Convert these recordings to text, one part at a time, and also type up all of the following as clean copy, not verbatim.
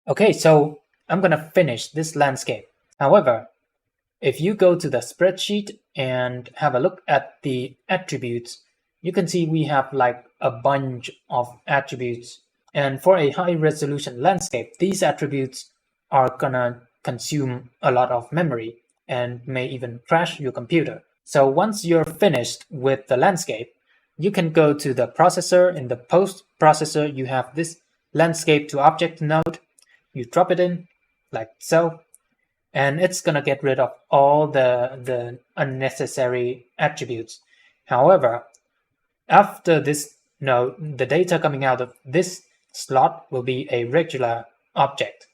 Okay, so I'm gonna finish this landscape. However, if you go to the spreadsheet and have a look at the attributes, you can see we have like a bunch of attributes. And for a high resolution landscape, these attributes are gonna consume a lot of memory and may even crash your computer. So once you're finished with the landscape, you can go to the processor. In the post processor, you have this landscape to object node. You drop it in like so, and it's gonna get rid of all the unnecessary attributes. However, after this node, the data coming out of this slot will be a regular object.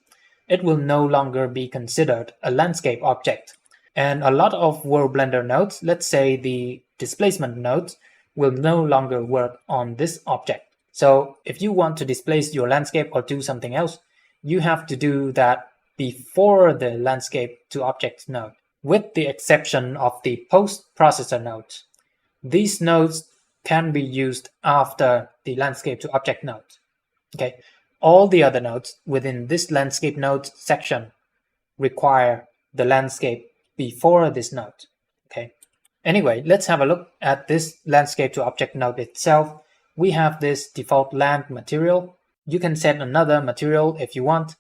It will no longer be considered a landscape object. And a lot of World Blender nodes, let's say the displacement nodes, will no longer work on this object. So if you want to displace your landscape or do something else, you have to do that before the landscape to object node, with the exception of the post processor nodes. These nodes can be used after the landscape to object node. Okay, all the other nodes within this landscape node section require the landscape before this node. Okay. Anyway, let's have a look at this landscape to object node itself. We have this default land material. You can set another material if you want.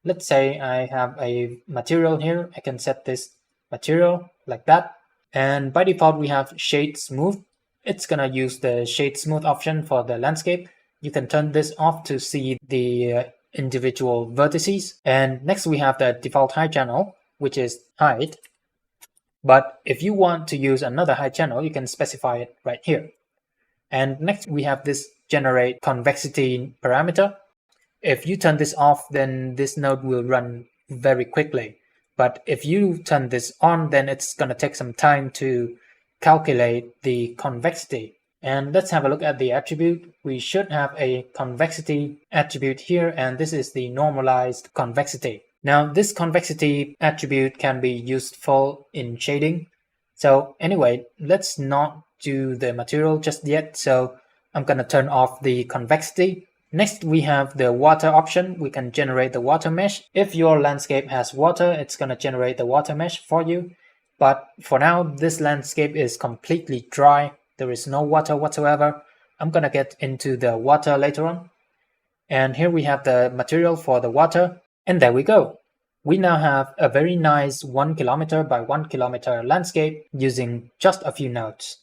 Let's say I have a material here. I can set this material like that. And by default, we have shade smooth. It's gonna use the shade smooth option for the landscape. You can turn this off to see the individual vertices. And next we have the default high channel, which is height. But if you want to use another high channel, you can specify it right here. And next we have this generate convexity parameter. If you turn this off, then this node will run very quickly. But if you turn this on, then it's gonna take some time to calculate the convexity. And let's have a look at the attribute. We should have a convexity attribute here, and this is the normalized convexity. Now, this convexity attribute can be useful in shading. So anyway, let's not do the material just yet. So I'm gonna turn off the convexity. Next, we have the water option. We can generate the water mesh. If your landscape has water, it's gonna generate the water mesh for you. But for now, this landscape is completely dry. There is no water whatsoever. I'm gonna get into the water later on. And here we have the material for the water. And there we go. We now have a very nice 1 kilometer by 1 kilometer landscape using just a few nodes.